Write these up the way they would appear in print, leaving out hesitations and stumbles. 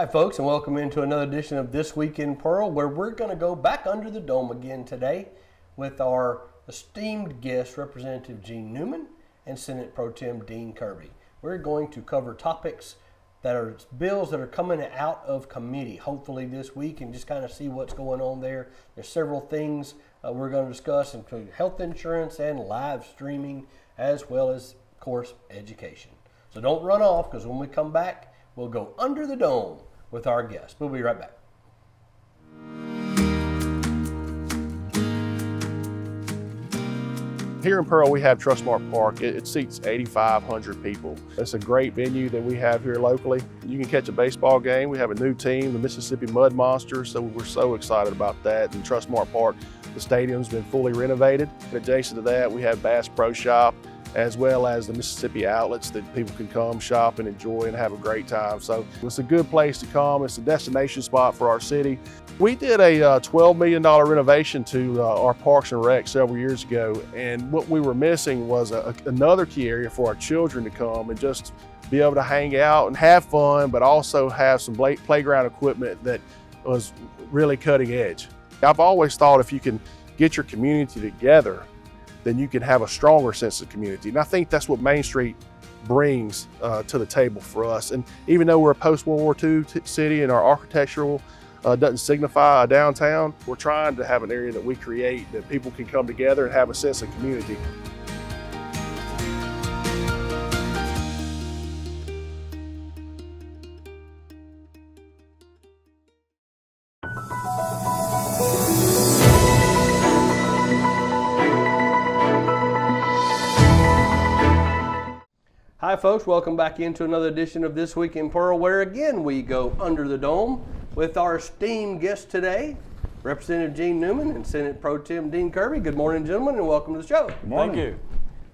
Hi folks, and welcome into another edition of This Week in Pearl, where we're going to go back under the dome again today with our esteemed guest, Representative Gene Newman and Senate Pro Tem Dean Kirby. We're going to cover topics that are bills that are coming out of committee, hopefully this week, and just kind of see what's going on there. There's several things we're going to discuss, including health insurance and live streaming, as well as, of course, education. So don't run off, because when we come back, we'll go under the dome with our guest. We'll be right back. Here in Pearl, we have Trustmark Park. It seats 8,500 people. It's a great venue that we have here locally. You can catch a baseball game. We have a new team, the Mississippi Mud Monsters, so we're so excited about that. And Trustmark Park, the stadium's been fully renovated. And adjacent to that, we have Bass Pro Shop, as well as the Mississippi outlets that people can come shop and enjoy and have a great time. So it's a good place to come. It's a destination spot for our city. We did a $12 million renovation to our Parks and Rec several years ago, and what we were missing was another key area for our children to come and just be able to hang out and have fun, but also have some playground equipment that was really cutting edge. I've always thought if you can get your community together, then you can have a stronger sense of community. And I think that's what Main Street brings to the table for us. And even though we're a post-World War II city and our architectural doesn't signify a downtown, we're trying to have an area that we create that people can come together and have a sense of community. Hi folks, welcome back into another edition of This Week in Pearl, where again we go under the dome with our esteemed guest today, Representative Gene Newman and Senate Pro Tem Dean Kirby. Good morning, gentlemen, and welcome to the show. Good morning. Thank you.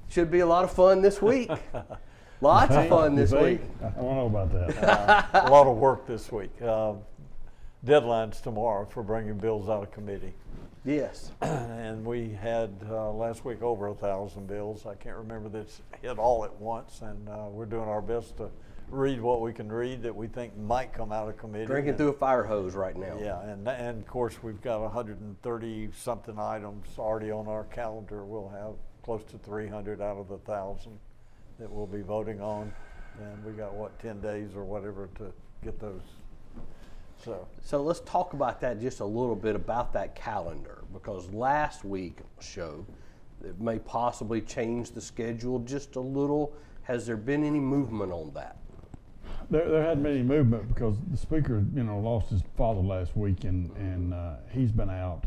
Should be a lot of fun this week. Lots of fun this week. I don't know about that. A lot of work this week. Deadlines tomorrow for bringing bills out of committee. Yes. And we had last week over 1,000 bills. I can't remember that's hit all at once, and we're doing our best to read what we can read that we think might come out of committee. Drinking through a fire hose right now. Yeah, and of course we've got 130 something items already on our calendar. We'll have close to 300 out of the 1,000 that we'll be voting on, and we got 10 days or whatever to get those. So let's talk about that just a little bit about that calendar, because last week show it may possibly change the schedule just a little. Has there been any movement on that? There hadn't been any movement because the speaker, lost his father last week, and he's been out,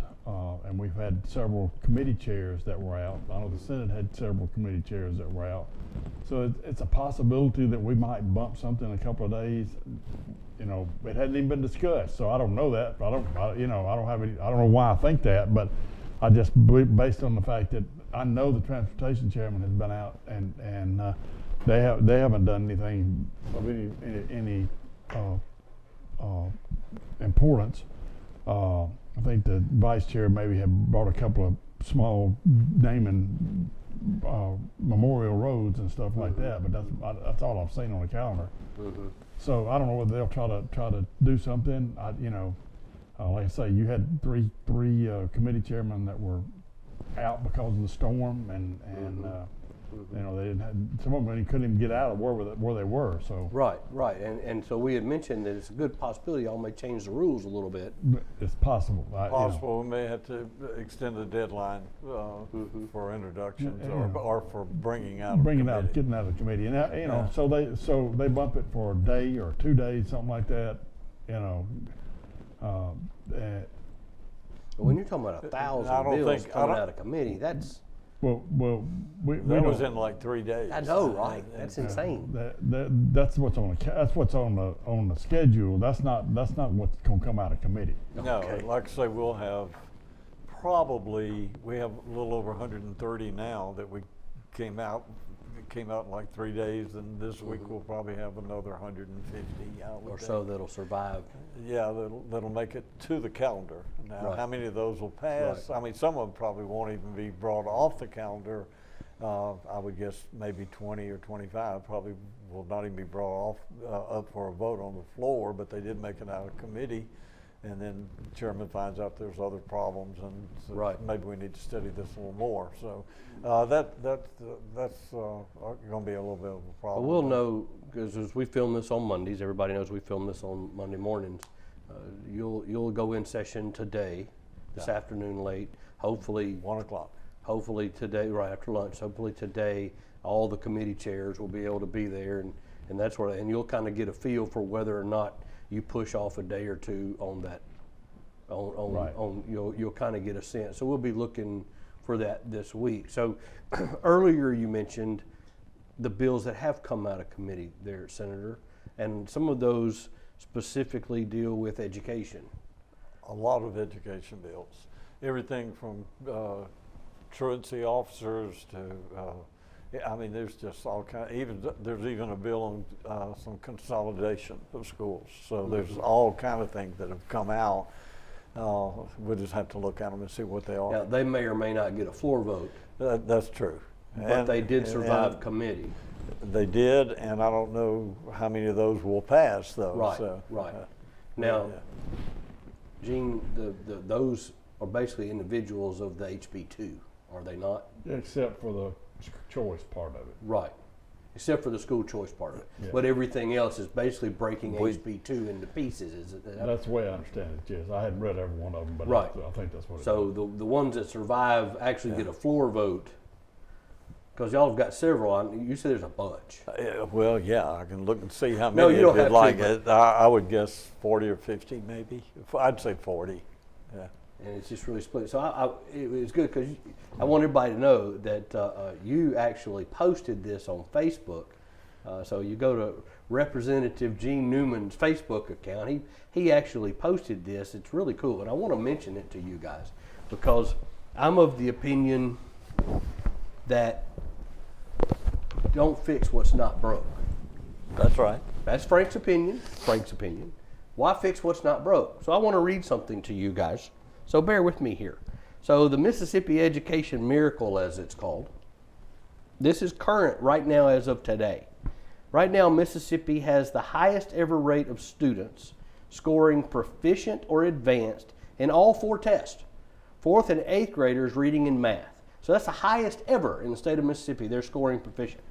and we've had several committee chairs that were out. I know the Senate had several committee chairs that were out, so it's a possibility that we might bump something in a couple of days. It hadn't even been discussed, so I don't know that. I don't know why I think that, but I just believe, based on the fact that I know the transportation chairman has been out, and they haven't done anything of any importance. I think the vice chair maybe had brought a couple of small naming memorial roads and stuff like that, but that's all I've seen on the calendar. Mm-hmm. So I don't know whether they'll try to do something. Like I say, you had three committee chairmen that were out because of the storm, and they didn't have, some of them couldn't even get out of where they were. So right, and so we had mentioned that it's a good possibility y'all may change the rules a little bit. It's possible. We may have to extend the deadline for introductions or for getting out of the committee. And so they bump it for a day or 2 days, something like that. When you're talking about 1,000 bills coming out of committee, that's that was in like 3 days. I know, right? That's insane. That's what's on the schedule. That's not what's going to come out of committee. No, like I say, we have a little over 130 now that we came out in like 3 days, and this week we'll probably have another 150 out or so that'll survive. Yeah, that'll make it to the calendar. Now, how many of those will pass? Right. I mean, some of them probably won't even be brought off the calendar. I would guess maybe 20 or 25 probably will not even be brought up for a vote on the floor, but they did make it out of committee. And then the chairman finds out there's other problems, and so Right. maybe we need to study this a little more. So that's going to be a little bit of a Well, problem. we'll know, because as we film this on Mondays, everybody knows we film this on Monday mornings. You'll go in session today, this afternoon late. Hopefully, 1 o'clock. hopefully today, right after lunch. Hopefully today, all the committee chairs will be able to be there, and that's where. And you'll kind of get a feel for whether or not you push off a day or two on that. On you'll kind of get a sense. So we'll be looking for that this week. So earlier you mentioned the bills that have come out of committee there, Senator, and some of those specifically deal with education. A lot of education bills, everything from truancy officers to, I mean, there's just all kind. There's even a bill on some consolidation of schools. So there's all kind of things that have come out. We'll just have to look at them and see what they are. Now they may or may not get a floor vote, That's true. but they did survive committee. They did, and I don't know how many of those will pass, though. Right, So, right. Now, yeah. Gene, those are basically individuals of the HB2, are they not? Except for the choice part of it. Right, except for the school choice part of it. Yeah. But everything else is basically breaking HB2 into pieces, is it? That's the way I understand it, yes. I hadn't read every one of them, but Right. I think that's what it is. So the ones that survive actually get a floor vote, because y'all have got several. You said there's a bunch. Well, yeah, I can look and see how No, many you don't if you'd have to, like but- it. I would guess 40 or 50, maybe. I'd say 40. Yeah. And it's just really split. So it was good because I want everybody to know that you actually posted this on Facebook. So you go to Representative Gene Newman's Facebook account. He actually posted this. It's really cool, and I want to mention it to you guys because I'm of the opinion that don't fix what's not broke. That's right. That's Frank's opinion. Why fix what's not broke? So I want to read something to you guys. So bear with me here. So the Mississippi Education Miracle, as it's called, this is current right now as of today. Right now, Mississippi has the highest ever rate of students scoring proficient or advanced in all 4 tests. 4th and 8th graders reading and math. So that's the highest ever in the state of Mississippi. They're scoring proficient.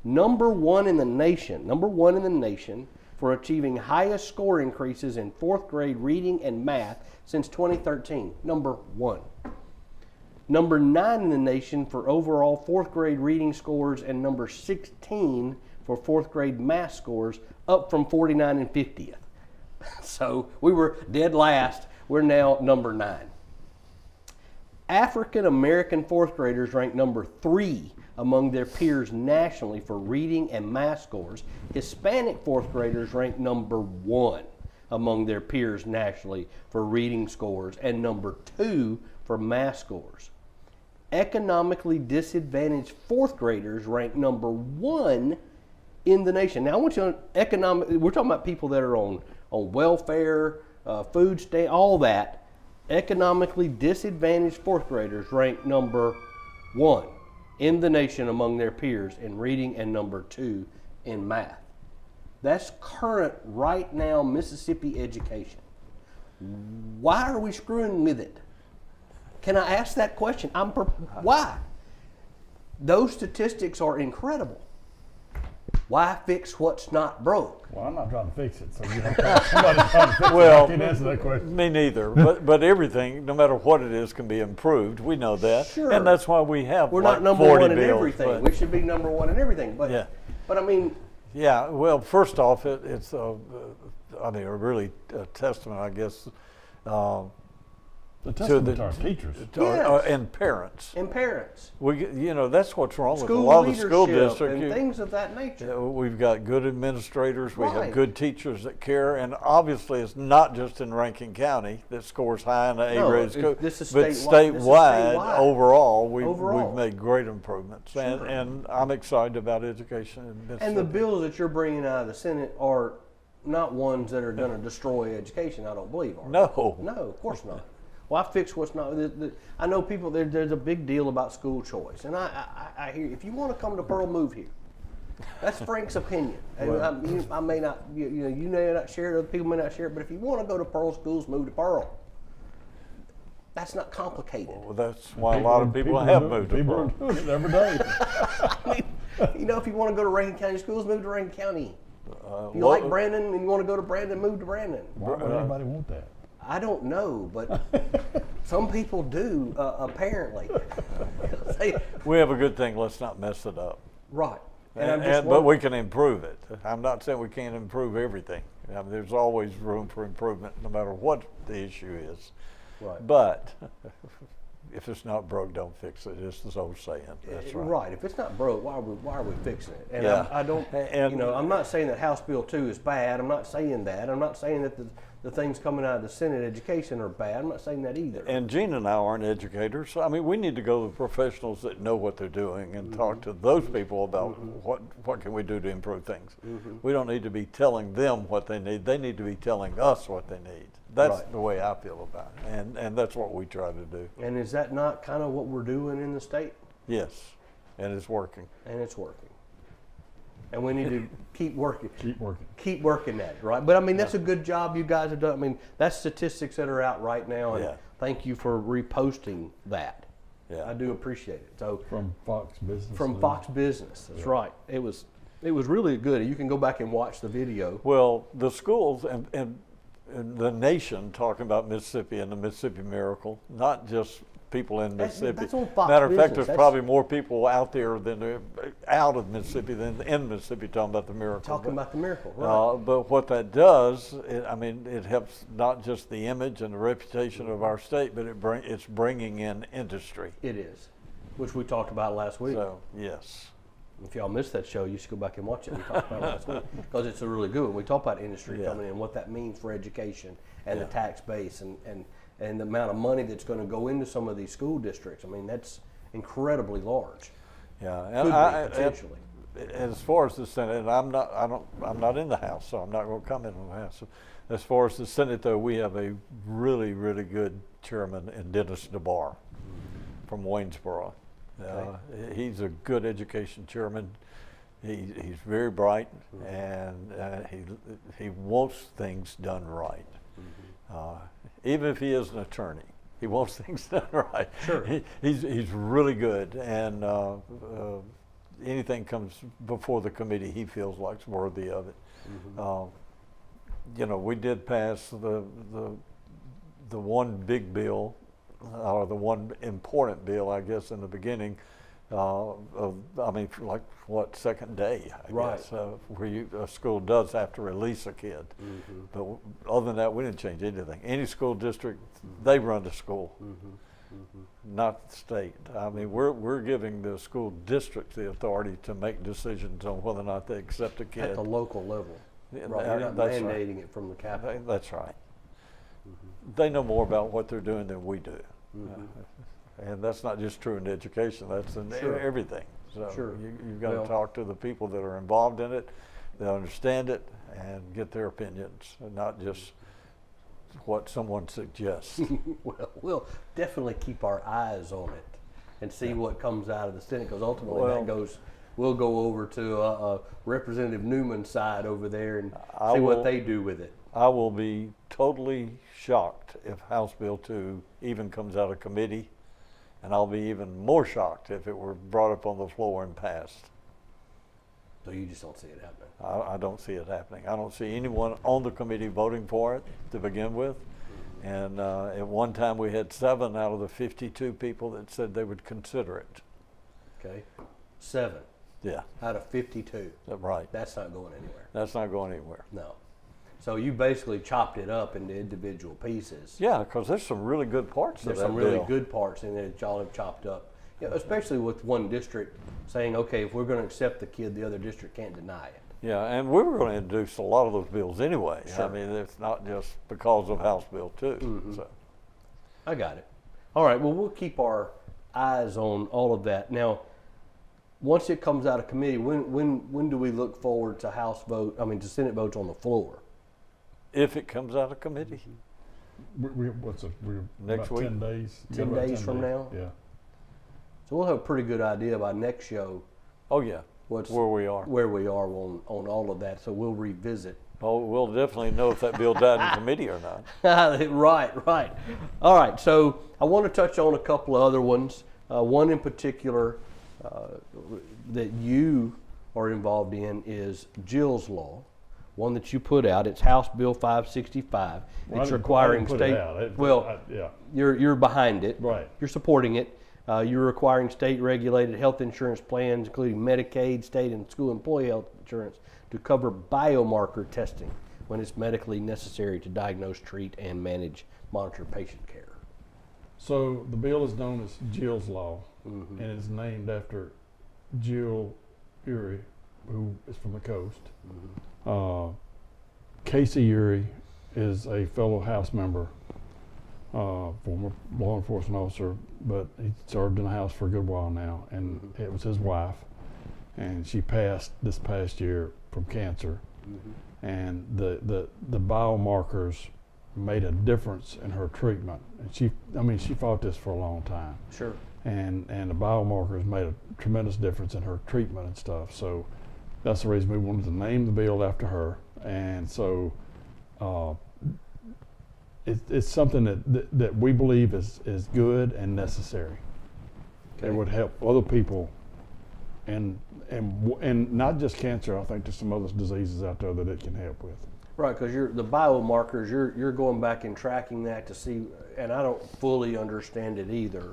Number one in the nation for achieving highest score increases in 4th grade reading and math since 2013. Number 1. Number 9 in the nation for overall 4th grade reading scores, and number 16 for 4th grade math scores, up from 49 and 50th. So we were dead last. We're now number 9. African American 4th graders ranked number 3 among their peers nationally for reading and math scores. Hispanic 4th graders ranked number 1 among their peers nationally for reading scores and number 2 for math scores. Economically disadvantaged 4th graders ranked number 1 in the nation. Now I want you to we're talking about people that are on welfare, food stamp, all that. Economically disadvantaged 4th graders ranked number 1 in the nation among their peers in reading and number 2 in math. That's current right now Mississippi education. Why are we screwing with it? Can I ask that question? Why? Those statistics are incredible. Why fix what's not broke? Well, I'm not trying to fix it, so you have to somebody trying to fix Well, it. I can't answer that question. Me neither. But everything, no matter what it is, can be improved. We know that, Sure. and that's why we have. We're like not number 40 one in bills, everything. but- We should be number 1 in everything. But Yeah. but I mean, Yeah, well, first off, it's a really a testament, I guess, The testament the- to our teachers. Yes. and parents. and parents, That's what's wrong with a school lot of the school leadership, districts. and things of that nature. We've got good administrators. We Right. have good teachers that care, and obviously, it's not just in Rankin County that scores high in the No, A-grade school, this is but statewide. This is statewide, statewide. overall, Overall. we've made great improvements, Sure. and I'm excited about education in Mississippi. And the bills that you're bringing out of the Senate are not ones that are going to destroy education. I don't believe. Are they? No. No, of course not. Well, I fix what's not. I know people. There's a big deal about school choice, and I hear if you want to come to Pearl, move here. That's Frank's opinion. And I may not, you may not share it, other people may not share it, but if you want to go to Pearl schools, move to Pearl. That's not complicated. Well, that's why a lot of people have moved to Pearl. People are doing it every day. I mean, if you want to go to Rankin County schools, move to Rankin County. If you well, like Brandon and you want to go to Brandon, move to Brandon. Why would anybody want that? I don't know, but some people do, apparently. We have a good thing. Let's not mess it up. Right. But we can improve it. I'm not saying we can't improve everything. I mean, there's always room for improvement, no matter what the issue is. Right. But if it's not broke, don't fix it. It's this old saying. That's right. Right. If it's not broke, why are we fixing it? And Yeah. I don't. And- I'm not saying that House Bill 2 is bad. I'm not saying that. I'm not saying that the things coming out of the Senate education are bad. I'm not saying that either. And Gene and I aren't educators. So, I mean, we need to go to the professionals that know what they're doing and talk to those people about what can we do to improve things. We don't need to be telling them what they need. They need to be telling us what they need. That's Right. the way I feel about it. And that's what we try to do. And is that not kind of what we're doing in the state? Yes. And it's working. And it's working. And we need to keep working. Keep working. Keep working at it, right? But I mean, that's a good job you guys have done. I mean, that's statistics that are out right now, and Yeah. thank you for reposting that. Yeah. I do appreciate it. So From Fox Business. from News. Fox Business, that's right. It was really good. You can go back and watch the video. Well, the schools and the nation talking about Mississippi and the Mississippi Miracle, not just people in Mississippi. That's on Fox Matter of fact, Business. there's probably more people out there out of Mississippi than in Mississippi talking about the miracle. Talking about the miracle, right? But what that does, it helps not just the image and the reputation of our state, but it's bringing in industry. It is, which we talked about last week. So yes. If y'all missed that show, you should go back and watch it. We talked about it last week because it's a really good one. We talk about industry Yeah. coming in, what that means for education and Yeah. the tax base and the amount of money that's going to go into some of these school districts. I mean, that's incredibly large. Yeah, Could and be, potentially. as far as the Senate, and I'm not in the House, so I'm not going to comment on the House. As far as the Senate, though, we have a really, really good chairman in Dennis DeBar from Waynesboro. He's a good education chairman. He's very bright, and he wants things done right. Even if he is an attorney, he wants things done right. Sure. He's really good, and anything comes before the committee, he feels like's worthy of it. We did pass the one big bill, or the one important bill, I guess, in the beginning. Second day, I Right. guess, where a school does have to release a kid. But other than that, we didn't change anything. Any school district, they run the school, not the state. I mean, we're giving the school districts the authority to make decisions on whether or not they accept a kid. At the local level. Yeah, Right. You're not that's mandating right. it from the capital. That's right. They know more about what they're doing than we do. And that's not just true in education, that's in Sure. everything. So Sure. you've got Well- to talk to the people that are involved in it, that understand it, and get their opinions, and not just what someone suggests. Well, we'll definitely keep our eyes on it and see what comes out of the Senate, because ultimately Well- we'll go over to Representative Newman's side over there and I see will- what they do with it. I will be totally shocked if House Bill 2 even comes out of committee, and I'll be even more shocked if it were brought up on the floor and passed. So you just don't see it happening. I don't see it happening. I don't see anyone on the committee voting for it to begin with. And at one time we had 7 out of the 52 people that said they would consider it. Okay? 7 Yeah, out of 52. right. That's not going anywhere. That's not going anywhere. No. So you basically chopped it up into individual pieces. Yeah, because there's some really good parts There's of that some really bill. good parts in it that y'all have chopped up. Yeah, especially with one district saying, okay, if we're going to accept the kid, the other district can't deny it. Yeah, and we were going to introduce a lot of those bills anyway. Sure. I mean, it's not just because of House Bill 2. So. I got it. All right, well, we'll keep our eyes on all of that. Now, once it comes out of committee, when do we look forward to to Senate votes on the floor? If it comes out of committee. We're Next about week? 10 days. 10 about days from now? Yeah. So we'll have a pretty good idea by next show Oh, yeah. what's where we are. where we are on all of that. So we'll revisit. Oh, we'll definitely know if that bill died in committee or not. Right. All right. So I want to touch on a couple of other ones. One in particular that you are involved in is Jill's Law, one that you put out. It's House Bill 565. Well, It's I didn't requiring put state. it out. Yeah. You're behind it. Right. You're supporting it. You're requiring state-regulated health insurance plans, including Medicaid, state and school employee health insurance, to cover biomarker testing when it's medically necessary to diagnose, treat, and monitor patient care. So the bill is known as Jill's Law, and it's named after Jill Urey, who is from the coast. Casey Urey is a fellow House member, former law enforcement officer, but he served in the House for a good while now, and it was his wife, and she passed this past year from cancer, and the biomarkers made a difference in her treatment, and she fought this for a long time. Sure. And the biomarkers made a tremendous difference in her treatment and stuff. So that's the reason we wanted to name the bill after her. And so it's something that we believe is good and necessary. Okay. It would help other people, and not just cancer. I think there's some other diseases out there that it can help with. Right, because the biomarkers, you're going back and tracking that to see, and I don't fully understand it either,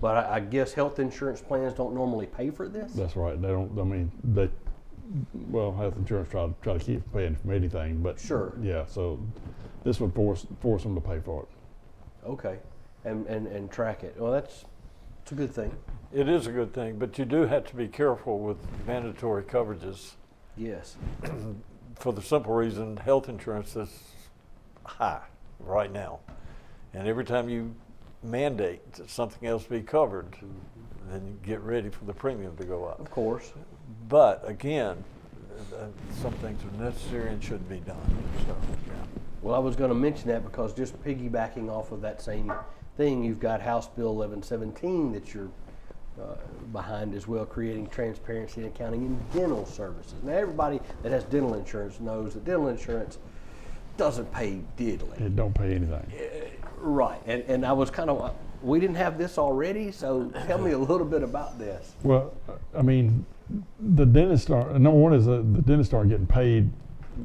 but I guess health insurance plans don't normally pay for this? That's right. They don't. I mean, health insurance try to keep paying from anything, but Sure. Yeah. So this would force them to pay for it. Okay, and track it. Well, it's a good thing. It is a good thing, but you do have to be careful with mandatory coverages Yes. for the simple reason health insurance is high right now. And every time you mandate that something else be covered, then you get ready for the premium to go up. Of course. But again, some things are necessary and should be done. So, yeah. Well, I was going to mention that because just piggybacking off of that same thing, you've got House Bill 1117 that you're behind as well, creating transparency in accounting in dental services. Now, everybody that has dental insurance knows that dental insurance doesn't pay diddly. It don't pay anything. Right, and I was kind of, we didn't have this already, so tell me a little bit about this. Well, I mean, the dentists are number one is the dentists aren't getting paid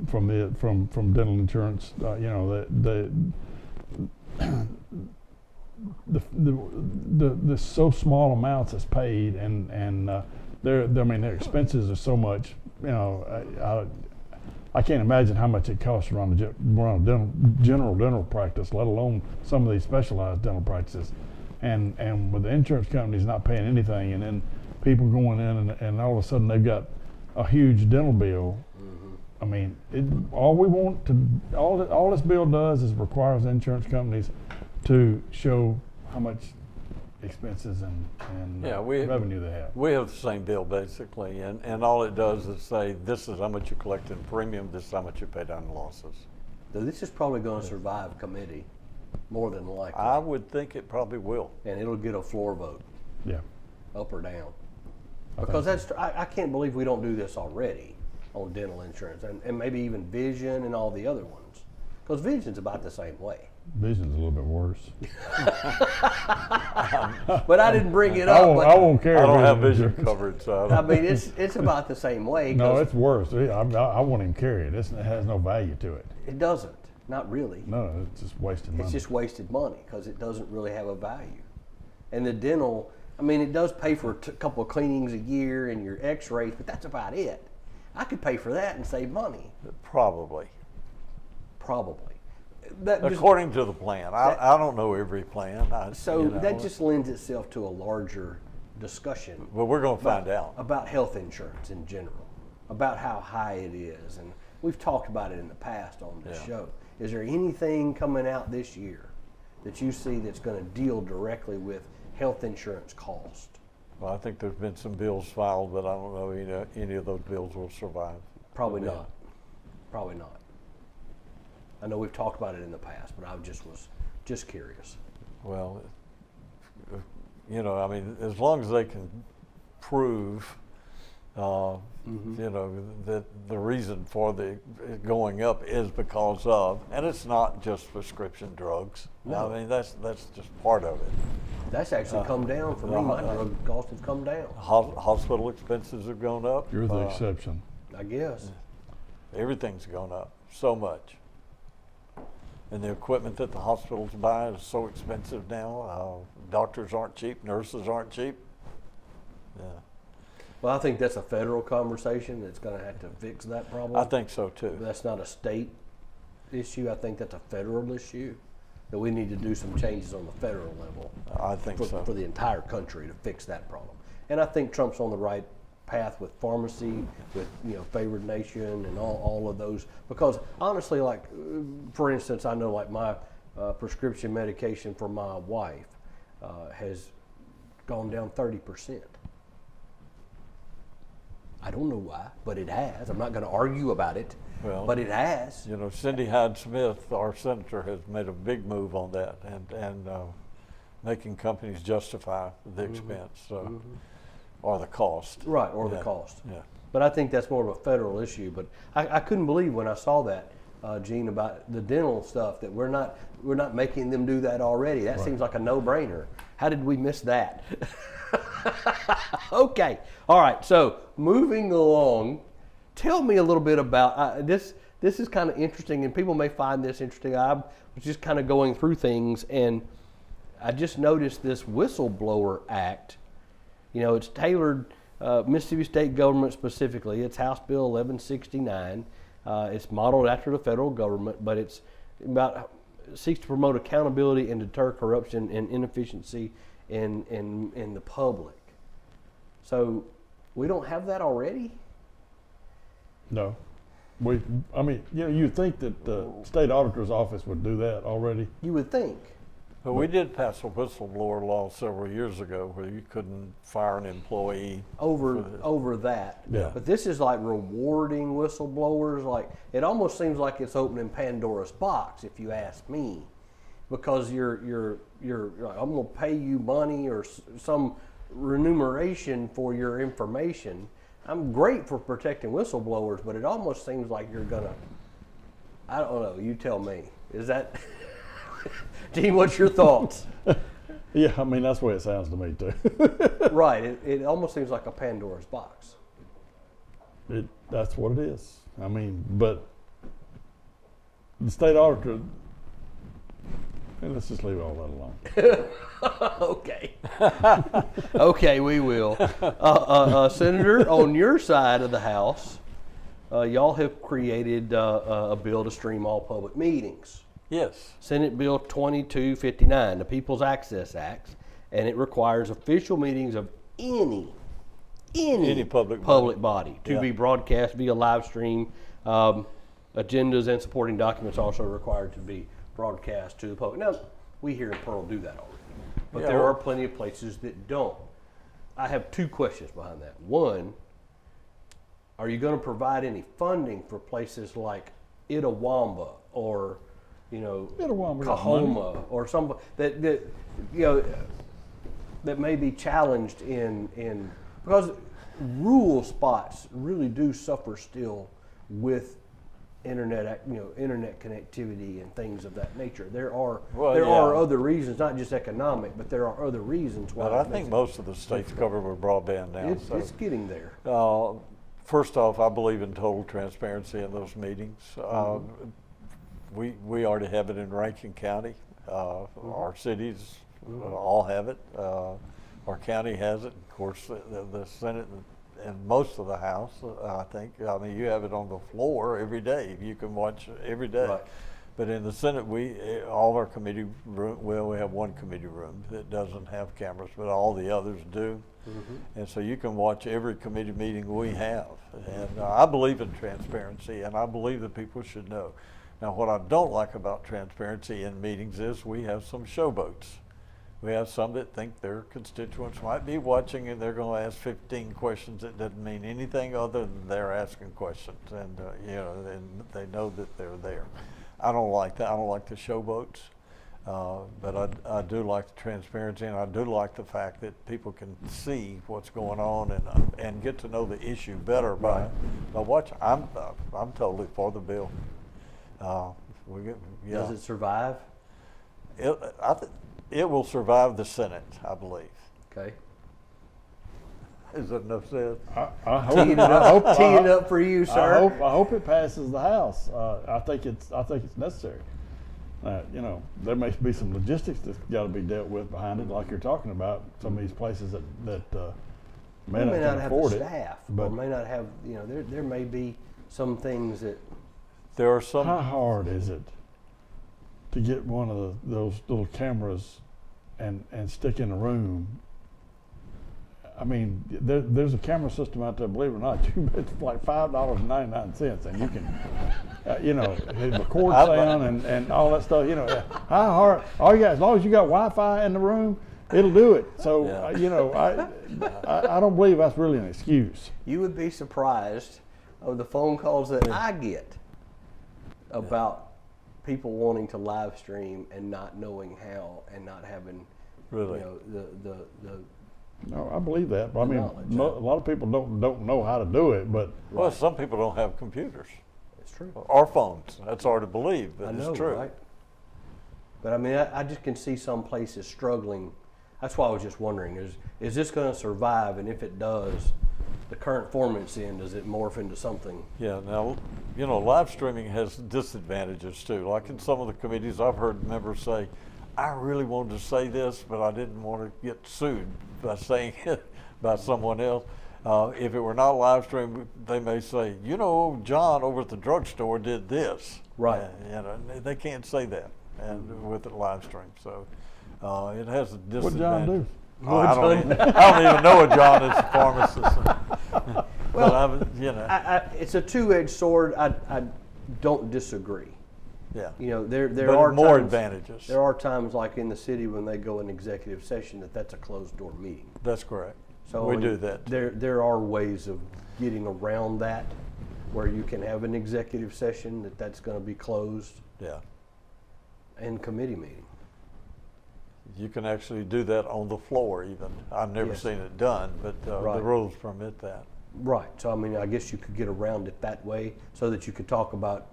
from dental insurance. The so small amounts that's paid, and their expenses are so much. I can't imagine how much it costs around general dental practice, let alone some of these specialized dental practices. And with the insurance companies not paying anything, and then people going in and all of a sudden they've got a huge dental bill. I mean, all this bill does is requires insurance companies to show how much expenses and revenue they have. We have the same bill basically, and all it does is say this is how much you collect in premium, this is how much you pay down in losses. So this is probably going to survive committee, more than likely. I would think it probably will. And it'll get a floor vote, Yeah. up or down. Because I can't believe we don't do this already on dental insurance, and maybe even vision and all the other ones. Because vision's about the same way. Vision's a little bit worse. But I didn't bring it up. I won't carry. I don't have vision insurance. coverage, so I mean, it's about the same way. No, 'cause it's worse. I won't even carry it. It has no value to it. it doesn't. Not really. No, it's just wasted money. It's just wasted money because it doesn't really have a value. And the dental, I mean, it does pay for a couple of cleanings a year and your x-rays, but that's about it. I could pay for that and save money. probably. Probably. That just, According to the plan. I don't know every plan. that just lends itself to a larger discussion But we're going to find out. about health insurance in general, about how high it is. And we've talked about it in the past on this show. Is there anything coming out this year that you see that's going to deal directly with health insurance cost? Well, I think there's been some bills filed, but I don't know any of those bills will survive. Probably not. Probably not. I know we've talked about it in the past, but I was just curious. Well, I mean, as long as they can prove You know, that the reason for the going up is because of, and it's not just prescription drugs. No. I mean, that's just part of it. That's actually come down for me. My drug costs have come down, Hospital expenses have gone up. You're the exception. I guess. Everything's gone up so much. And the equipment that the hospitals buy is so expensive now. Doctors aren't cheap, nurses aren't cheap. Yeah. Well, I think that's a federal conversation that's going to have to fix that problem. I think so too. That's not a state issue. I think that's a federal issue, that we need to do some changes on the federal level I think so. for the entire country to fix that problem. And I think Trump's on the right path with pharmacy, with favored nation, and all of those. Because honestly, like for instance, I know like my prescription medication for my wife has gone down 30%. I don't know why, but it has. I'm not going to argue about it, but it has. You know, Cindy Hyde-Smith, our senator, has made a big move on that, and making companies justify the expense or the cost. Right, or the cost. Yeah. But I think that's more of a federal issue. But I couldn't believe when I saw that, Gene, about the dental stuff, that we're not making them do that already. That seems like a no-brainer. How did we miss that? Okay. All right. So moving along, tell me a little bit about this. This is kind of interesting, and people may find this interesting. I was just kind of going through things, and I just noticed this Whistleblower Act. You know, it's tailored Mississippi state government specifically. It's House Bill 1169. It's modeled after the federal government, but it's seeks to promote accountability and deter corruption and inefficiency in the public. So we don't have that already? No. I mean, you'd think that the state auditor's office would do that already. You would think. But we did pass a whistleblower law several years ago where you couldn't fire an employee over that. Yeah. But this is like rewarding whistleblowers. Like, it almost seems like it's opening Pandora's box, if you ask me, because you're like, I'm going to pay you money or some remuneration for your information. I'm great for protecting whistleblowers, but it almost seems like you're gonna, I don't know, you tell me. Is that, Gene, what's your thoughts? Yeah, I mean, that's the way it sounds to me too. Right, it almost seems like a Pandora's box. That's what it is. I mean, but the state auditor, let's just leave all that alone. Okay. Okay, we will. Senator, on your side of the House, y'all have created a bill to stream all public meetings. Yes. Senate Bill 2259, the People's Access Act, and it requires official meetings of any public body to be broadcast via live stream. Agendas and supporting documents also required to be broadcast to the public. Now, we here in Pearl do that already, but there are plenty of places that don't. I have two questions behind that. One, are you going to provide any funding for places like Itawamba or, Itawamba's got Kahoma or some that may be challenged in because rural spots really do suffer still with internet connectivity and things of that nature. There are other reasons, not just economic, but there are other reasons why. But I think most of the states covered with broadband now. It's getting there. First off, I believe in total transparency in those meetings. We already have it in Rankin County. Our cities all have it. Our county has it. Of course, the Senate and most of the House, I think. I mean, you have it on the floor every day. You can watch every day. Right. But in the Senate, all of our committee room, we have one committee room that doesn't have cameras, but all the others do. And so you can watch every committee meeting we have. And I believe in transparency, and I believe that people should know. Now, what I don't like about transparency in meetings is we have some showboats. We have some that think their constituents might be watching and they're going to ask 15 questions that doesn't mean anything other than they're asking questions, and and they know that they're there. I don't like that. I don't like the showboats. But I do like the transparency, and I do like the fact that people can see what's going on and get to know the issue better by watching. I'm totally for the bill. Does it survive? It will survive the Senate, I believe. Okay. Is that enough said? I hope, Teeing it up for you, sir. I hope it passes the House. I think it's necessary. You know, there may be some logistics that's got to be dealt with behind it, like you're talking about. Some of these places that may not have afford the it, staff, but or may not have. You know, there may be some things that. There are some. How hard is it to get one of those little cameras and stick in a room? I mean, there's a camera system out there, believe it or not. It's like $5.99, and you can, you know, record sound and all that stuff. You know, how hard? All you got, as long as you got Wi-Fi in the room, it'll do it. So, you know, I don't believe that's really an excuse. You would be surprised of the phone calls that I get about people wanting to live stream and not knowing how and not having, Really? you know, the No, I believe that. But I mean, knowledge. a lot of people don't know how to do it. But Well, some people don't have computers it's true. or phones. That's hard to believe, but I know, it's true. right? But I mean, I just can see some places struggling. That's why I was just wondering: is this going to survive? And if it does, the current form it's in, does it morph into something? Yeah, now, you know, live streaming has disadvantages too. Like in some of the committees, I've heard members say, I really wanted to say this, but I didn't want to get sued by saying it by someone else. If it were not live streamed, they may say, you know, John over at the drugstore did this. Right. You know, they can't say that and with it live stream. So it has a disadvantage. what'd John do? I don't even know a John is a pharmacist. Well, you know. It's a two-edged sword. I don't disagree. Yeah. You know, there But are more times, advantages. There are times, like in the city, when they go in executive session, that's a closed-door meeting. That's correct. So we do that. There are ways of getting around that, where you can have an executive session that's going to be closed, Yeah. and committee meeting. You can actually do that on the floor even. I've never Yes. seen it done, but Right. the rules permit that. Right. So I mean, I guess you could get around it that way, so that you could talk about,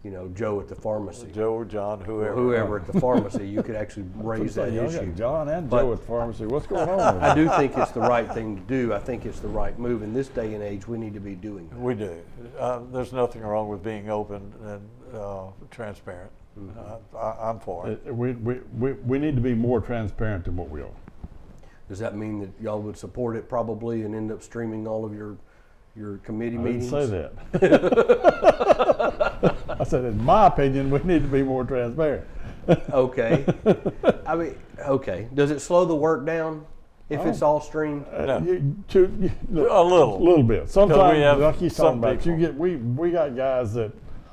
you know, Joe at the pharmacy, Joe or John, whoever. whoever at the pharmacy. You could actually raise that Y'all got issue. John and But- Joe at the pharmacy. What's going on? I do think it's the right thing to do. I think it's the right move in this day and age. We need to be doing that. We do. There's nothing wrong with being open and transparent. I'm for it. We need to be more transparent than what we are. Does that mean that y'all would support it probably and end up streaming all of your committee I meetings? didn't say that. I said, in my opinion, we need to be more transparent. Okay. I mean, okay. Does it slow the work down if it's all streamed? No. Look, A little. A little bit. Sometimes, we have like he's some talking about, people. we got guys that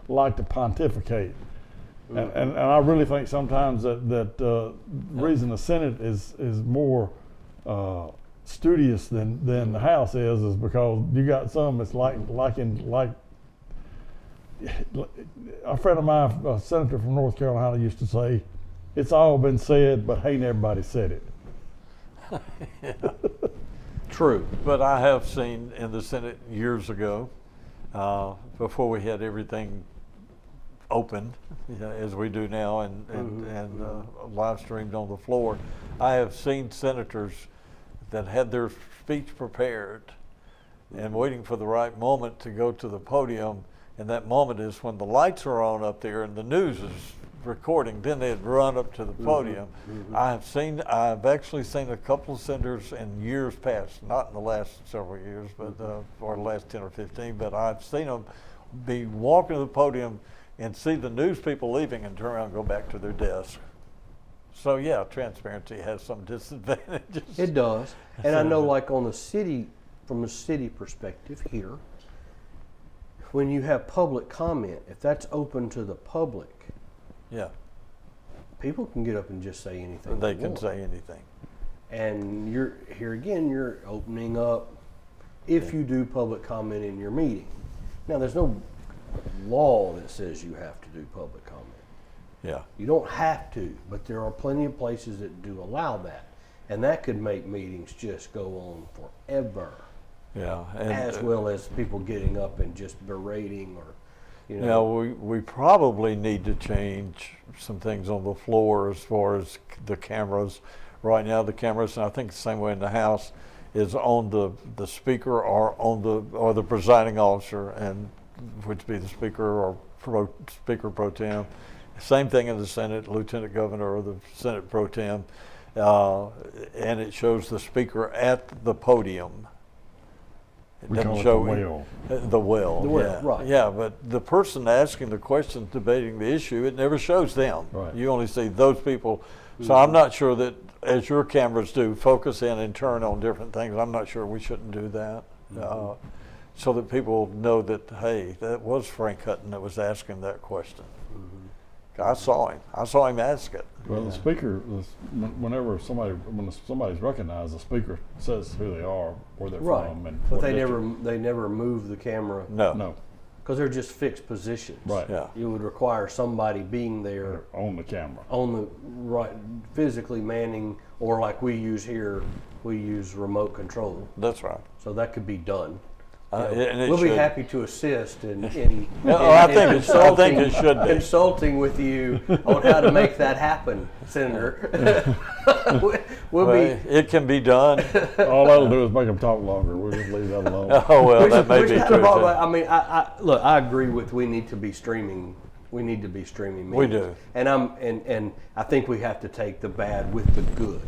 like to pontificate. And I really think sometimes that the reason the Senate is more studious than the House is because you got some that's like a friend of mine, a senator from North Carolina, used to say, "It's all been said, but ain't everybody said it." True. But I have seen in the Senate years ago, before we had everything open, as we do now, and live streamed on the floor, I have seen senators that had their speech prepared and waiting for the right moment to go to the podium, and that moment is when the lights are on up there and the news is recording, then they'd run up to the podium. I've actually seen a couple of senators in years past, not in the last several years, but or the last 10 or 15, but I've seen them be walking to the podium and see the news people leaving and turn around and go back to their desk. So yeah, transparency has some disadvantages. It does. And I know, like on the city, from the city perspective here, when you have public comment, if that's open to the public, Yeah, people can get up and just say anything they can want. say anything. And you're opening up if you do public comment in your meeting. Now, there's no law that says you have to do public comment. Yeah. You don't have to, but there are plenty of places that do allow that. And that could make meetings just go on forever, Yeah. And, as well as people getting up and just berating or, you Now, know. we probably need to change some things on the floor as far as the cameras. Right now, the cameras, and I think the same way in the House, is on the speaker or the presiding officer, and which be the speaker or speaker pro tem. Same thing in the Senate, lieutenant governor or the Senate pro tem, and it shows the speaker at the podium. It We doesn't call it show the well. The well, The well, yeah, right. yeah. But the person asking the questions, debating the issue, it never shows them. Right. You only see those people. So I'm not sure that, as your cameras do, focus in and turn on different things. I'm not sure we shouldn't do that, so that people know that, hey, that was Frank Hutton that was asking that question. I saw him. I saw him ask it. Well, the speaker, when somebody's recognized, the speaker says who they are, where they're Right. from, and But what they district. never move the camera No. because they're just fixed positions. Right. Yeah. You would require somebody being there on the camera. on the right, physically manning, or like we use here, we use remote control. That's right. So that could be done. You know, and it we'll be should. happy to assist in I think it should be. consulting with you on how to make that happen, Senator. we'll be. It can be done. All that'll do is make them talk longer. We'll just leave that alone. Oh well, Which- that may which be kind true. of all too. right. I mean, look. I agree with. We need to be streaming. We need to be streaming. We meetings. do. And I think we have to take the bad with the good,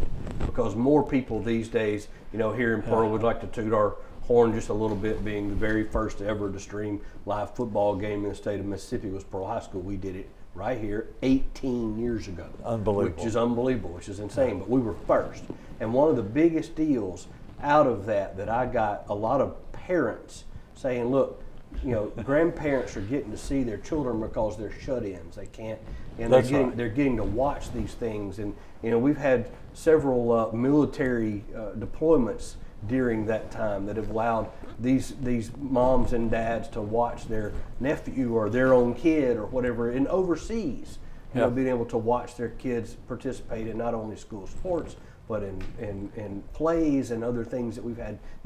because more people these days, you know, here in Pearl, would like to toot our horn just a little bit. Being the very first ever to stream live football game in the state of Mississippi was Pearl High School. We did it right here 18 years ago. Unbelievable. Which is unbelievable, which is insane. But we were first. And one of the biggest deals out of that I got a lot of parents saying, look, you know, grandparents are getting to see their children because they're shut-ins. They can't, and That's they're getting to watch these things. And you know, we've had several military deployments during that time that have allowed these moms and dads to watch their nephew or their own kid or whatever in overseas. You know, Yeah. being able to watch their kids participate in not only school sports but in plays and other things that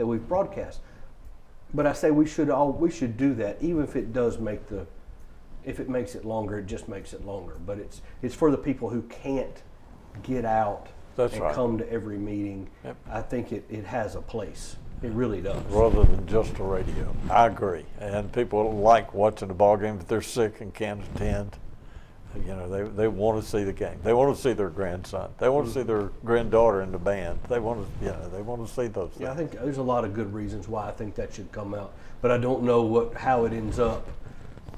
we've broadcast. But I say we should do that, even if it does if it makes it longer, it just makes it longer. But it's for the people who can't get out That's and right. come to every meeting. Yep. I think it has a place. It really does. Rather than just a radio. I agree. And people like watching the ball game if they're sick and can't attend. You know, they want to see the game. They want to see their grandson. They want to see their granddaughter in the band. They want to, they want to see those things. Yeah, I think there's a lot of good reasons why I think that should come out, but I don't know how it ends up.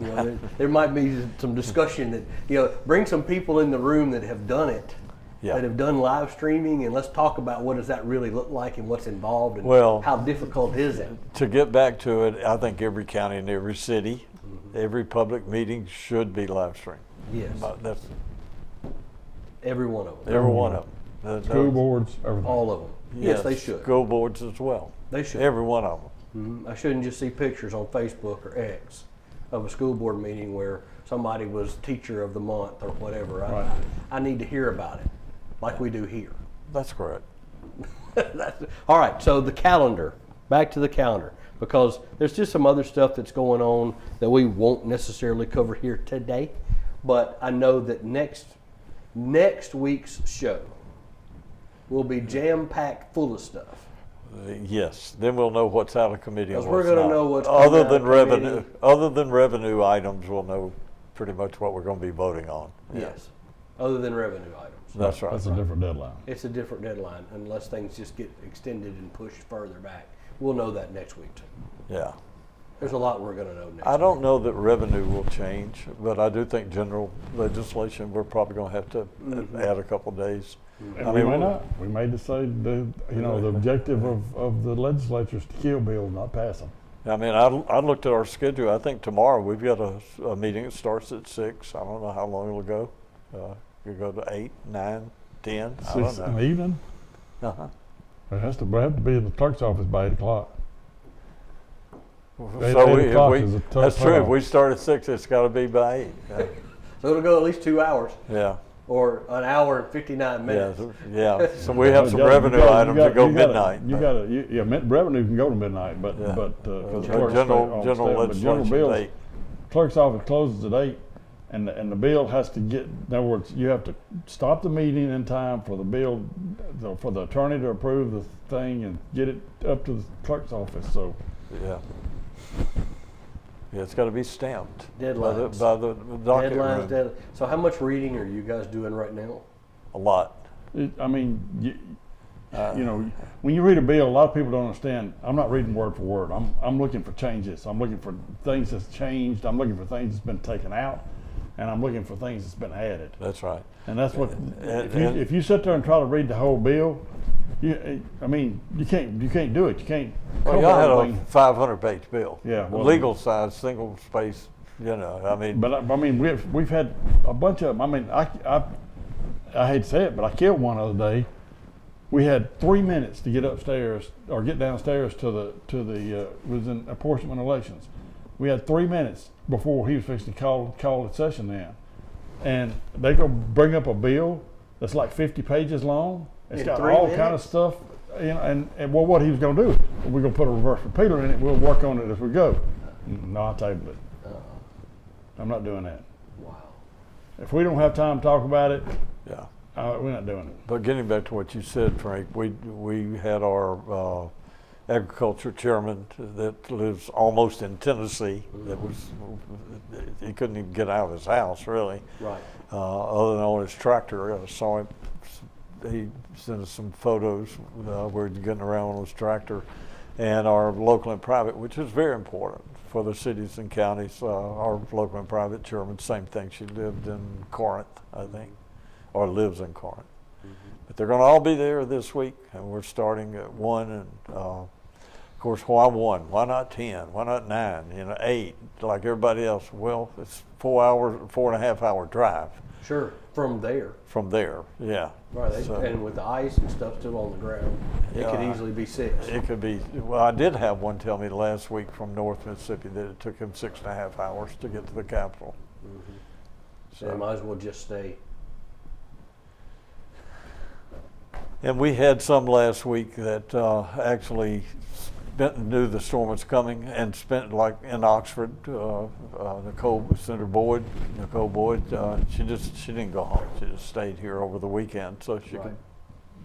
You know, there might be some discussion that, you know, bring some people in the room that have done it, Yeah. that have done live streaming, and let's talk about what does that really look like and what's involved and Well, how difficult is it. To get back to it, I think every county and every city, every public meeting should be live streamed. Yes, That's every one of them, every one of them. School boards, everything. all of them. Yes, they should. School boards as well. They should. Every one of them. I shouldn't just see pictures on Facebook or X of a school board meeting where somebody was teacher of the month or whatever. Right. I need to hear about it, like we do here. That's correct. All right, so the calendar, back to the calendar, because there's just some other stuff that's going on that we won't necessarily cover here today, but I know that next week's show will be jam-packed full of stuff. Yes. Then we'll know what's out of committee and 'Cause we're what's gonna not. know what's other coming out than of revenue. committee. Other than revenue items, we'll know pretty much what we're going to be voting on. Yeah. Yes, other than revenue items. That's right. That's a different deadline. It's a different deadline unless things just get extended and pushed further back. We'll know that next week too. Yeah. There's a lot we're going to know next I don't week. know that revenue will change, but I do think general legislation, we're probably going to have to add a couple days. And I we mean, may we'll- not. We may decide the objective of the legislature is to kill bills, not pass them. I mean, I looked at our schedule. I think tomorrow we've got a meeting that starts at 6. I don't know how long it'll go. You go to 8, 9, 10. I 6 don't in know. the evening. Uh-huh. It has to. We have to be in the clerk's office by 8 o'clock. Eight So o'clock is a tough that's true. If cutoff. we start at 6, it's got to be by 8. So it'll go at least 2 hours Yeah. or an hour and 59 minutes. Yeah. So we have some You gotta- revenue items that go midnight. Revenue can go to midnight, but Yeah. but for the But clerk's general general legislation bills, date. clerk's office closes at 8, and the bill has to get. In other words, you have to stop the meeting in time for the bill, for the attorney to approve the thing and get it up to the clerk's office. So Yeah. Yeah, it's got to be stamped Deadlines. by the docket Deadlines, room. So how much reading are you guys doing right now? A lot. I mean, you know, when you read a bill, a lot of people don't understand. I'm not reading word for word. I'm looking for changes. I'm looking for things that's changed. I'm looking for things that's been taken out, and I'm looking for things that's been added. That's right. And that's what. And- If you sit there and try to read the whole bill, you can't do it. You can't. Well, cover y'all had a everything. 500-page bill. Yeah, well- Legal size, single space. You know, I mean. But I mean, we've had a bunch of them. I mean, I hate to say it, but I killed one the other day. We had 3 minutes to get upstairs or get downstairs to the it was in apportionment elections. We had 3 minutes before he was fixing to call the session in, and they go bring up a bill that's like 50 pages long. It's In got 3 all kind of minutes? stuff, you know, and well, what he was going to do? We're going to put a reverse repeater in it. We'll work on it as we go. No, I tabled it. I'm not doing that. Wow. If we don't have time to talk about it, Yeah. we're not doing it. But getting back to what you said, Frank, we had our agriculture chairman that lives almost in Tennessee. That was he couldn't even get out of his house really, Right. other than on his tractor. I saw him. He sent us some photos where he's getting around on his tractor, and our local and private, which is very important for the cities and counties. Our local and private chairman, same thing. She lived in Corinth, I think, or lives in Corinth. But they're going to all be there this week, and we're starting at 1. And of course, why 1? Why not 10? Why not 9? 8, like everybody else. Well, it's 4.5 hour drive Sure. From there. from there. Yeah. Right. So- And with the ice and stuff still on the ground, it could Yeah. easily be 6. It could be. Well, I did have one tell me last week from North Mississippi that it took him 6.5 hours to get to the Capitol. So they might as well just stay. And we had some last week that actually knew the storm was coming and spent, like in Oxford, Senator Boyd, Nicole Boyd, she didn't go home. She just stayed here over the weekend so she Right.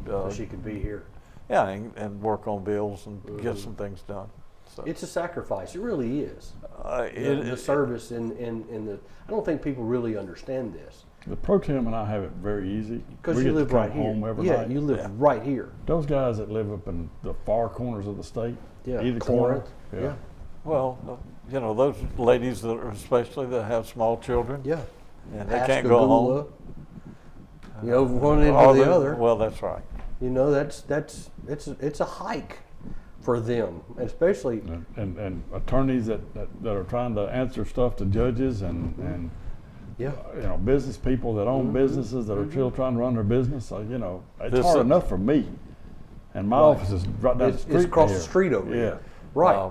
could, So she could be here. yeah, and work on bills and get some things done. So It's a sacrifice. It really is. The it- service in the. I don't think people really understand this The pro tem and I have it very easy. because We you get to live come right here. home every Yeah, night. you live Yeah. right here. Those guys that live up in the far corners of the state, Yeah, either Corinth. corner, Yeah. well, those ladies that are, especially that have small children, Yeah. and they can't go home. You know, one end Or or the other. Well, that's right. You know, it's a hike for them, especially. and attorneys that are trying to answer stuff to judges and Yeah. business people that own businesses that are still trying to run their business. So, it's This hard is- enough for me, and my Right. office is right down the street. It's across here. the street over Yeah. here. Right.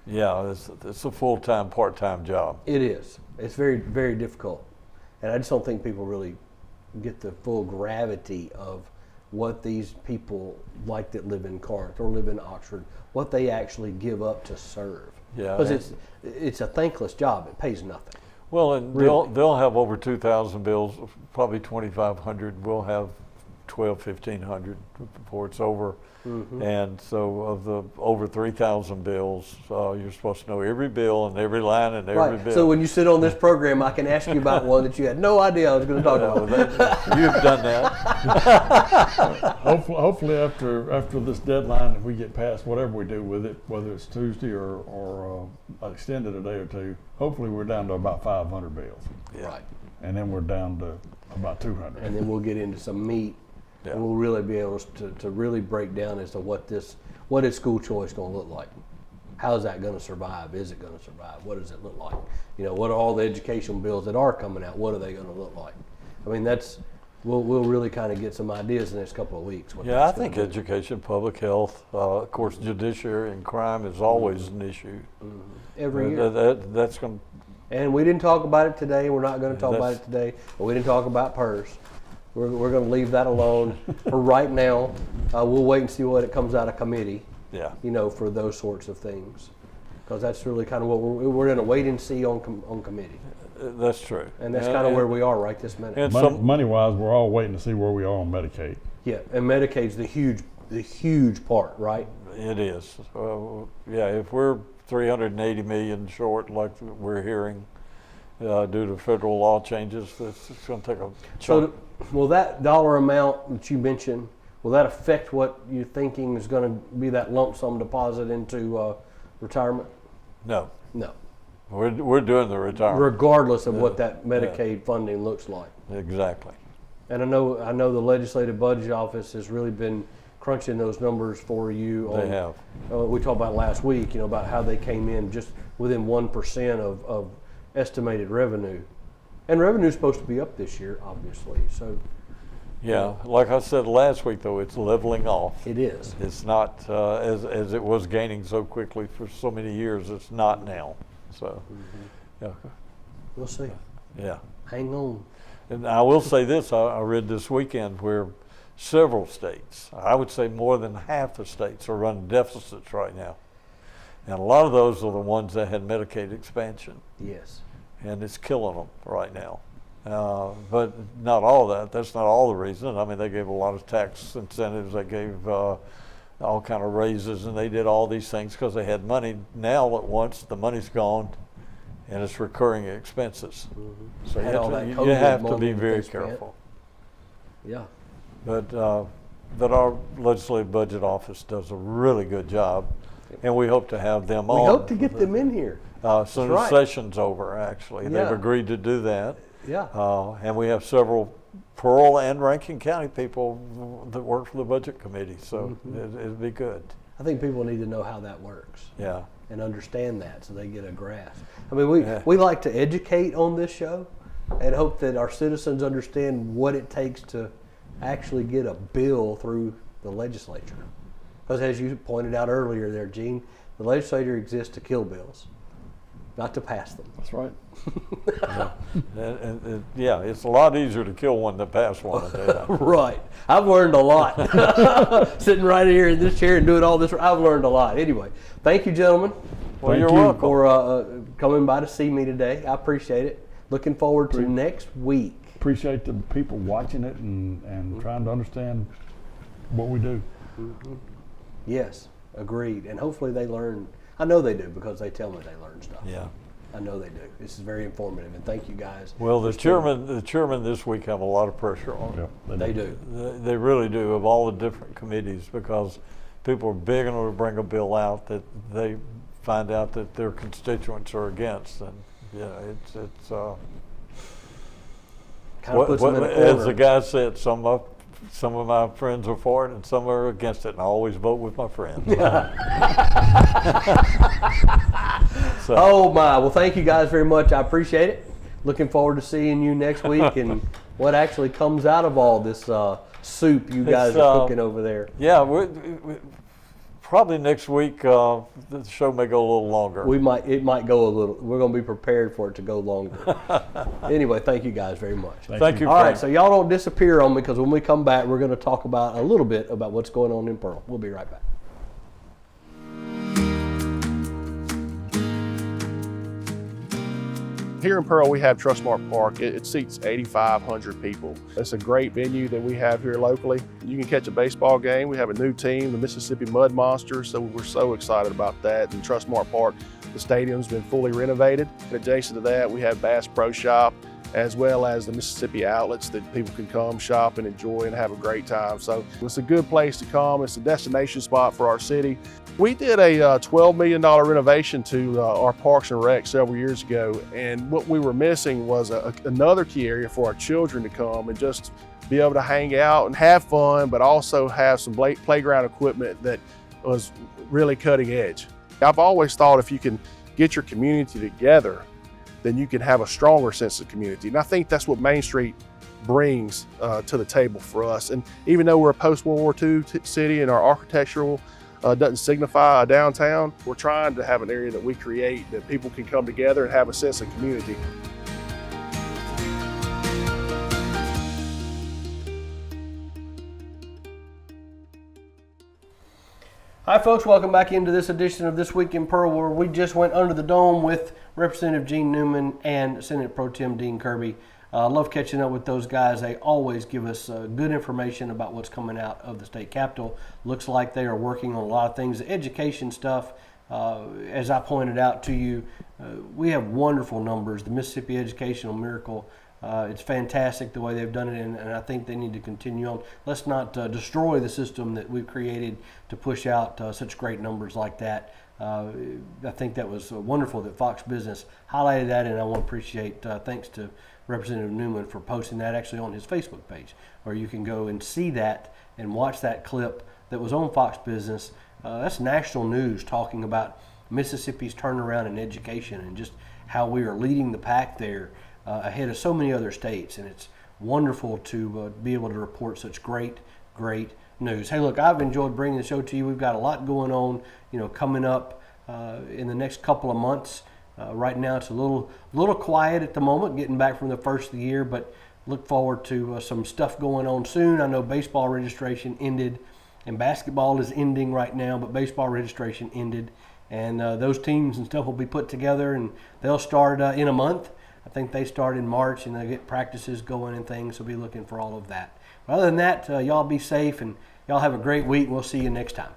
Yeah, it's a full-time, part-time job. It is. It's very, very difficult. And I just don't think people really get the full gravity of what these people like that live in Corinth or live in Oxford, what they actually give up to serve. Yeah, Because and- it's a thankless job. It pays nothing. Well, and Really? they'll have over 2,000 bills, probably 2,500. We'll have 1,500 before it's over. And so of the over 3,000 bills, you're supposed to know every bill and every line and every Right. bill. So when you sit on this program, I can ask you about one that you had no idea I was going to talk about. You've done that. Hopefully after this deadline, if we get past whatever we do with it, whether it's Tuesday or extended a day or two, hopefully we're down to about 500 bills, Right. and then we're down to about 200. And then we'll get into some meat, Yeah. and we'll really be able to really break down as to what is school choice going to look like. How is that going to survive? Is it going to survive? What does it look like? What are all the educational bills that are coming out? What are they going to look like? I mean, we'll really kind of get some ideas in the next couple of weeks. what Yeah, I that's think gonna do. education, public health, of course, judiciary and crime is always an issue. Every year. That's going. And we didn't talk about it today. We're not going to talk about it today. But we didn't talk about PERS. We're going to leave that alone for right now. We'll wait and see what it comes out of committee. Yeah. You know, for those sorts of things, because that's really kind of what we're in a wait and see on committee. That's true. And that's kind of where we are right this minute. And Money-wise, we're all waiting to see where we are on Medicaid. Yeah, and Medicaid's the huge part, right? It is. Yeah, if we're 380 million short, like we're hearing, due to federal law changes, it's going to take a chunk. So, will that dollar amount that you mentioned, will that affect what you're thinking is going to be that lump sum deposit into retirement? No. No. We're doing the retirement. Regardless of what that Medicaid funding looks like. Exactly. And I know the Legislative Budget Office has really been crunching those numbers for you. They have. We talked about last week, about how they came in just within 1% of estimated revenue. And revenue is supposed to be up this year, obviously. So. Yeah, like I said last week, though, it's leveling off. It is. It's not as it was gaining so quickly for so many years. It's not now. So, yeah. We'll see. Yeah. Hang on. And I will say this, I read this weekend where several states, I would say more than half the states, are running deficits right now. And a lot of those are the ones that had Medicaid expansion. Yes. And it's killing them right now. But not all of that. That's not all the reason. I mean, they gave a lot of tax incentives. They gave all kind of raises, and they did all these things because they had money. Now, at once, the money's gone, and it's recurring expenses. Mm-hmm. So you have to be very careful. Yeah. But our Legislative Budget Office does a really good job, and we hope to have them on. We hope to get them in here. Soon as session's over, actually. Yeah. They've agreed to do that. Yeah. And we have several Pearl and Rankin County people that work for the Budget Committee, so it'd be good. I think people need to know how that works. Yeah. And understand that so they get a grasp. I mean, we like to educate on this show and hope that our citizens understand what it takes to actually get a bill through the legislature. Because as you pointed out earlier there, Gene, the legislature exists to kill bills, not to pass them. That's right. Yeah, it's a lot easier to kill one than pass one. I tell you that. Right. I've learned a lot. Sitting right here in this chair and doing all this, I've learned a lot. Anyway, thank you, gentlemen. Well, you're welcome. For coming by to see me today. I appreciate it. Looking forward to next week. Appreciate the people watching it and trying to understand what we do. Mm-hmm. Yes, agreed. And hopefully they learn. I know they do because they tell me they learn stuff. Yeah. I know they do. This is very informative, and thank you guys. Well, the chairman this week have a lot of pressure on them. Yeah, they do. They really do, of all the different committees, because people are begging them to bring a bill out that they find out that their constituents are against, and it's kind of puts them in a corner. As the guy said, some of my friends are for it and some are against it, and I always vote with my friends. So. Oh my, well thank you guys very much. I appreciate it. Looking forward to seeing you next week and what actually comes out of all this soup you guys are cooking over there. Yeah, we probably next week the show may go a little longer. It might go a little. We're going to be prepared for it to go longer. Anyway, thank you guys very much. Thank you. All right, so y'all don't disappear on me, because when we come back, we're going to talk about a little bit about what's going on in Pearl. We'll be right back. Here in Pearl, we have Trustmark Park. It seats 8,500 people. It's a great venue that we have here locally. You can catch a baseball game. We have a new team, the Mississippi Mud Monsters, so we're so excited about that. And Trustmark Park, the stadium's been fully renovated. Adjacent to that, we have Bass Pro Shop, as well as the Mississippi outlets that people can come shop and enjoy and have a great time. So it's a good place to come. It's a destination spot for our city. We did a $12 million renovation to our Parks and Rec several years ago, and what we were missing was another key area for our children to come and just be able to hang out and have fun, but also have some playground equipment that was really cutting edge. I've always thought if you can get your community together, then you can have a stronger sense of community. And I think that's what Main Street brings to the table for us. And even though we're a post-World War II city and our architectural doesn't signify a downtown. We're trying to have an area that we create that people can come together and have a sense of community. Hi folks, welcome back into this edition of This Week in Pearl, where we just went under the dome with Representative Gene Newman and Senate Pro Tem Dean Kirby. I love catching up with those guys. They always give us good information about what's coming out of the state capitol. Looks like they are working on a lot of things. The education stuff, as I pointed out to you, we have wonderful numbers. The Mississippi Educational Miracle, it's fantastic the way they've done it, and I think they need to continue on. Let's not destroy the system that we've created to push out such great numbers like that. I think that was wonderful that Fox Business highlighted that, and I want to appreciate, thanks to Representative Newman for posting that actually on his Facebook page, where you can go and see that and watch that clip that was on Fox Business. That's national news talking about Mississippi's turnaround in education and just how we are leading the pack there ahead of so many other states. And it's wonderful to be able to report such great news. Hey, look, I've enjoyed bringing the show to you. We've got a lot going on, coming up in the next couple of months. Right now it's a little quiet at the moment, getting back from the first of the year, but look forward to some stuff going on soon. I know baseball registration ended, and basketball is ending right now, but baseball registration ended, and those teams and stuff will be put together, and they'll start in a month. I think they start in March, and they get practices going and things, so be looking for all of that. But other than that, y'all be safe, and y'all have a great week, and we'll see you next time.